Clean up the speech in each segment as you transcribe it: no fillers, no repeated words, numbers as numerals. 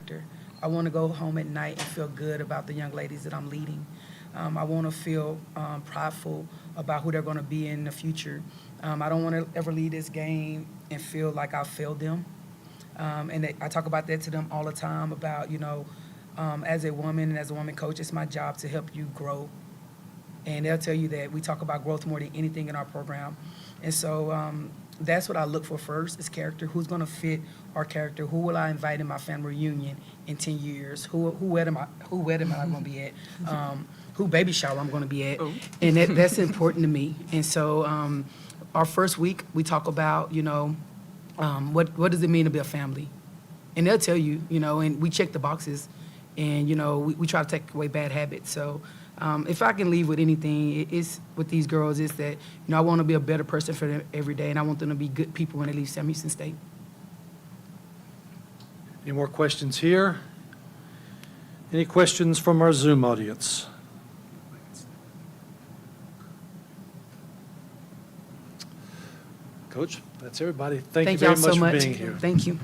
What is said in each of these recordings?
character. I want to go home at night and feel good about the young ladies that I'm leading. I want to feel prideful about who they're going to be in the future. I don't want to ever leave this game and feel like I failed them. I talk about that to them all the time about, as a woman and as a woman coach, it's my job to help you grow. And they'll tell you that we talk about growth more than anything in our program. And so that's what I look for first is character. Who's going to fit our character? Who will I invite in my family reunion in 10 years? Who wedding am I going to be at? Who baby shower I'm going to be at? Oh. And that's important to me. And so our first week, we talk about, what does it mean to be a family? And they'll tell you, and we check the boxes. And, we try to take away bad habits. So if I can leave with anything, it's with these girls is that, I want to be a better person for them every day, and I want them to be good people when they leave Sam Houston State. Any more questions here? Any questions from our Zoom audience? Coach, that's everybody. Thank you very much for being here. Thank you.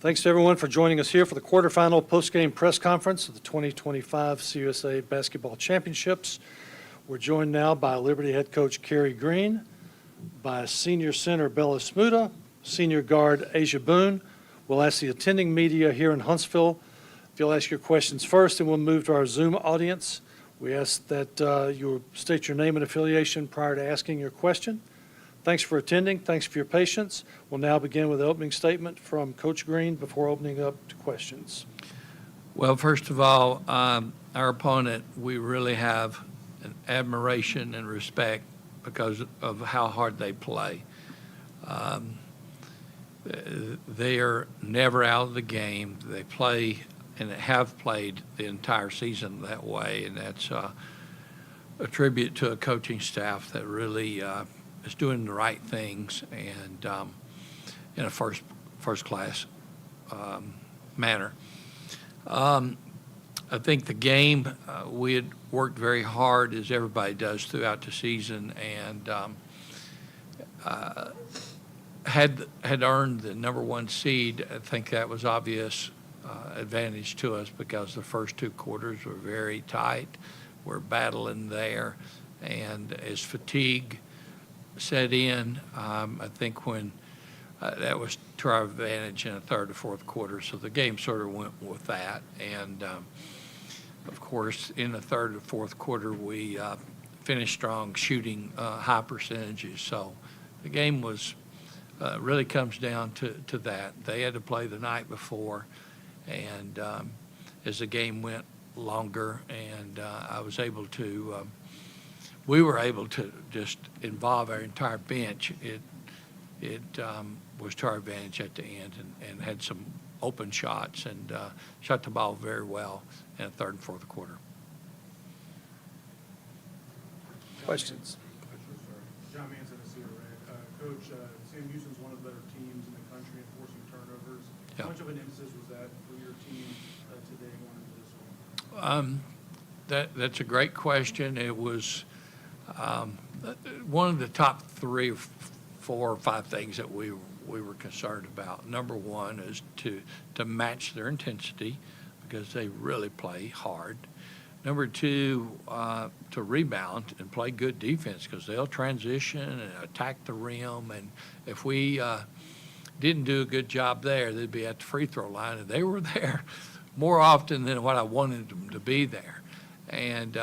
Thanks to everyone for joining us here for the quarterfinal postgame press conference of the 2025 CUSA Basketball Championships. We're joined now by Liberty head coach Kerry Green, by senior center Bella Smuda, senior guard Asia Boone. We'll ask the attending media here in Huntsville if you'll ask your questions first, and we'll move to our Zoom audience. We ask that you state your name and affiliation prior to asking your question. Thanks for attending. Thanks for your patience. We'll now begin with the opening statement from Coach Green before opening up to questions. Well, first of all, our opponent, we really have an admiration and respect because of how hard they play. They are never out of the game. They play and have played the entire season that way, and that's a tribute to a coaching staff that really is doing the right things and in a first-class manner. I think the game, we had worked very hard, as everybody does throughout the season, and had earned the number one seed. I think that was obvious advantage to us because the first two quarters were very tight. We're battling there, and as fatigue set in, I think when that was to our advantage in the third or fourth quarter. So the game sort of went with that. And, of course, in the third or fourth quarter, we finished strong, shooting high percentages. So the game was really comes down to that. They had to play the night before. And as the game went longer and I was able to we were able to just involve our entire bench. It was to our advantage at the end and had some open shots and shot the ball very well in the third and fourth quarter. Questions? John Manson, Coach, Sam Houston's one of the better teams in the country in forcing turnovers. Yeah. How much of an emphasis was that for your team today going into this one? That's a great question. It was one of the top 3 or 4 or 5 things that we were concerned about. Number one is to match their intensity because they really play hard. Number two, to rebound and play good defense because they'll transition and attack the rim. And if we didn't do a good job there, they'd be at the free throw line. And they were there more often than what I wanted them to be there. And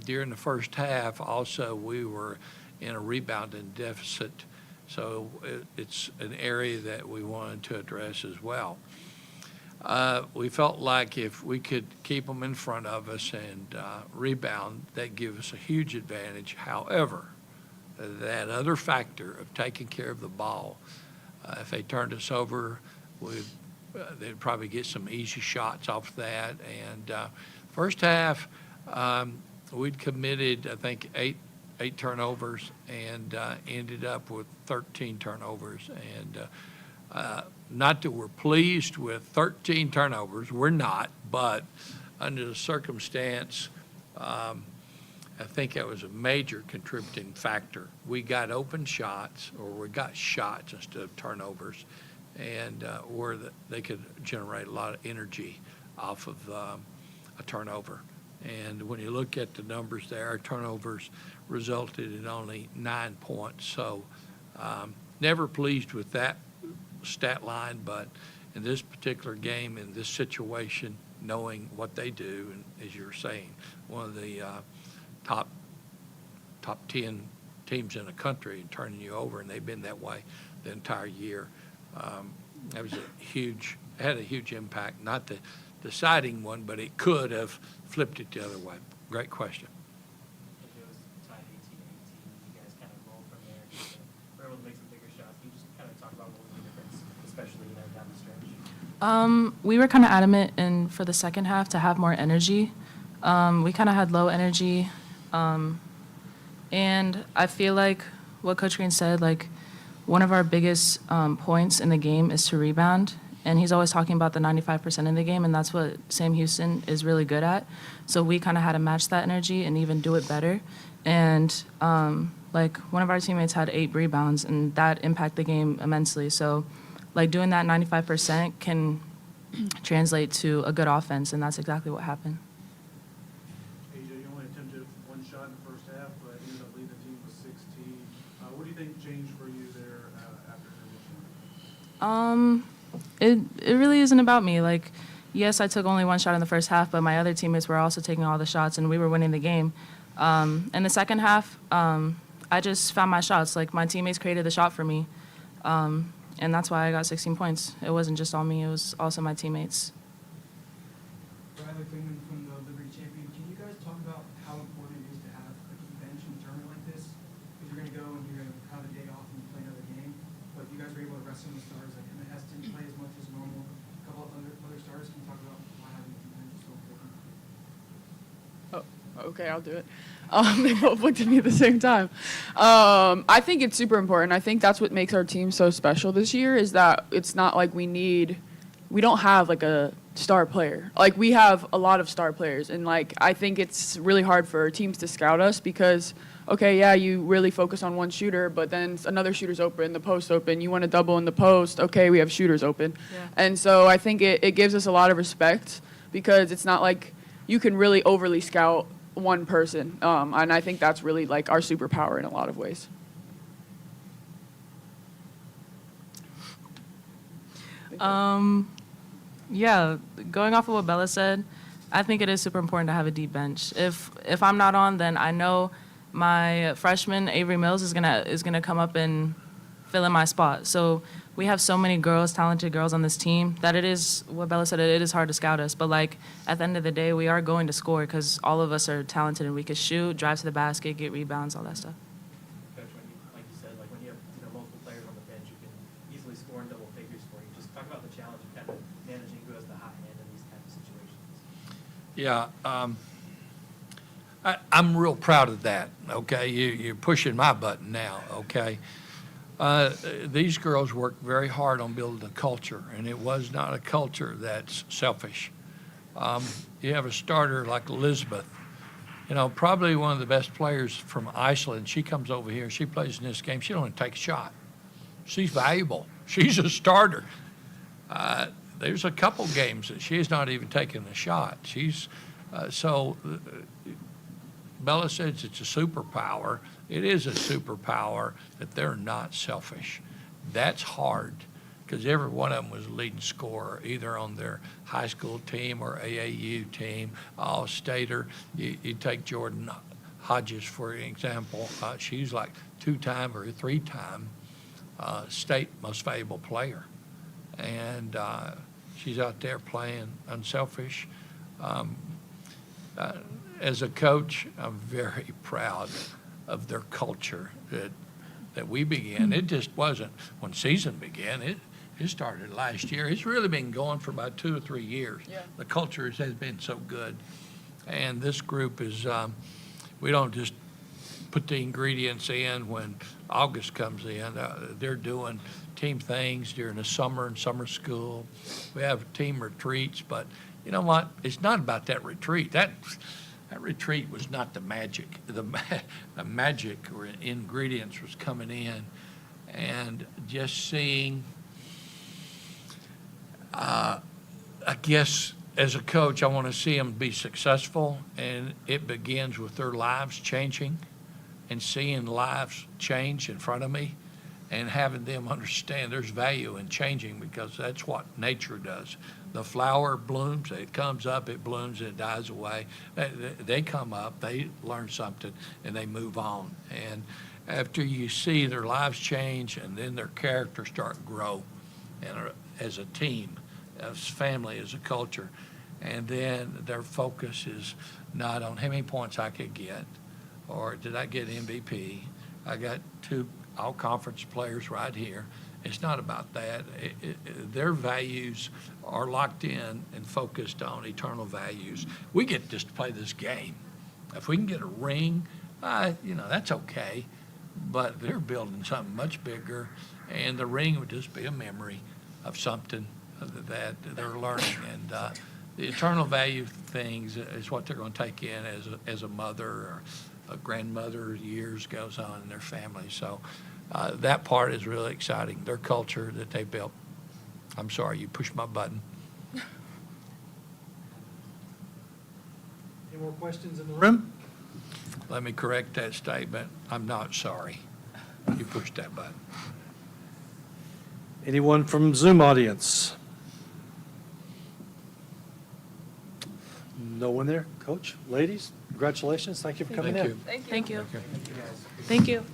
during the first half, also, we were in a rebounding deficit. So it's an area that we wanted to address as well. We felt like if we could keep them in front of us and rebound, that'd give us a huge advantage. However, that other factor of taking care of the ball, if they turned us over, they'd probably get some easy shots off that. And first half, we'd committed, I think, eight turnovers and ended up with 13 turnovers. And not that we're pleased with 13 turnovers, we're not, but under the circumstance, I think that was a major contributing factor. We got open shots, or we got shots instead of turnovers, and where they could generate a lot of energy off of a turnover. And when you look at the numbers there, our turnovers resulted in only 9 points. So never pleased with that stat line, but in this particular game, in this situation, knowing what they do, and as you were saying, one of the top 10 teams in the country and turning you over, and they've been that way the entire year. That was had a huge impact, not the deciding one, but it could have flipped it the other way. Great question. It was tied 18-18. You guys kind of rolled from there. Were able to make some bigger shots. Can you just kind of talk about what was the difference, especially down the stretch? We were kind of adamant for the second half to have more energy. We kind of had low energy. And I feel like what Coach Green said, like one of our biggest points in the game is to rebound. And he's always talking about the 95% in the game, and that's what Sam Houston is really good at. So we kind of had to match that energy and even do it better. And like one of our teammates had 8 rebounds, and that impacted the game immensely. So like doing that 95% can translate to a good offense, and that's exactly what happened. AJ, you only attempted 1 shot in the first half, but ended up leading the team with 16. What do you think changed for you there after your mission? It really isn't about me. Like, yes, I took only 1 shot in the first half, but my other teammates were also taking all the shots, and we were winning the game. In the second half, I just found my shots. Like, my teammates created the shot for me, and that's why I got 16 points. It wasn't just all me. It was also my teammates. Riley Freeman from the Liberty Champion. Can you guys talk about how important it is to have a deep bench in a tournament like this? Because you're going to go and you're going to have a day off and play another game. But you guys were able to rest some of the stars. Like Emma Hess didn't play as much as normal. A couple of other stars. Can you talk about why having a deep bench is so important? Okay, I'll do it. They both looked at me at the same time. I think it's super important. I think that's what makes our team so special this year is that it's not like we don't have like a star player. Like we have a lot of star players, and like I think it's really hard for teams to scout us because, okay, yeah, you really focus on one shooter, but then another shooter's open, the post open. You want to double in the post. Okay, we have shooters open, and so I think it gives us a lot of respect because it's not like you can really overly scout one person, and I think that's really like our superpower in a lot of ways. Yeah, going off of what Bella said, I think it is super important to have a deep bench. If I'm not on, then I know my freshman Avery Mills is gonna come up and fill in my spot. So we have so many girls, talented girls on this team that it is what Bella said. It is hard to scout us, but like at the end of the day, we are going to score because all of us are talented and we can shoot, drive to the basket, get rebounds, all that stuff. Coach, like you said, like when you have multiple players on the bench, you can easily score in double figures for you. Just talk about the challenge of kind of managing who has the hot hand in these kinds of situations. Yeah, I'm real proud of that, okay? You're pushing my button now, okay? These girls worked very hard on building a culture, and it was not a culture that's selfish. You have a starter like Elizabeth, probably one of the best players from Iceland. She comes over here, she plays in this game, she don't even take a shot. She's valuable. She's a starter. There's a couple games that she's not even taken a shot. Bella says it's a superpower. It is a superpower that they're not selfish. That's hard because every one of them was a leading scorer, either on their high school team or AAU team. Stater, you take Jordan Hodges, for example. She's like 2-time or 3-time state most valuable player. And she's out there playing unselfish. As a coach, I'm very proud of their culture that we began. It just wasn't when season began. It started last year. It's really been going for about 2 or 3 years. Yeah. The culture has been so good. And this group is, we don't just put the ingredients in when August comes in. They're doing team things during the summer and summer school. We have team retreats, but you know what? It's not about that retreat. That retreat was not the magic. The magic or ingredients was coming in, and just seeing. I guess as a coach, I want to see them be successful, and it begins with their lives changing, and seeing lives change in front of me, and having them understand there's value in changing because that's what nature does. The flower blooms, it comes up, it blooms, it dies away. They come up, they learn something, and they move on. And after you see their lives change and then their character start to grow and as a team, as family, as a culture, and then their focus is not on how many points I could get or did I get MVP. I got 2 all-conference players right here. It's not about that. Their values are locked in and focused on eternal values. We get just to play this game. If we can get a ring, that's okay. But they're building something much bigger, and the ring would just be a memory of something that they're learning. And the eternal value things is what they're going to take in as a mother or a grandmother. Years goes on in their family. So that part is really exciting. Their culture that they built. I'm sorry, you pushed my button. Any more questions in the room? Let me correct that statement. I'm not sorry. You pushed that button. Anyone from Zoom audience? No one there? Coach, ladies, congratulations. Thank you for coming Thank in. you. Thank you. Okay. Thank you.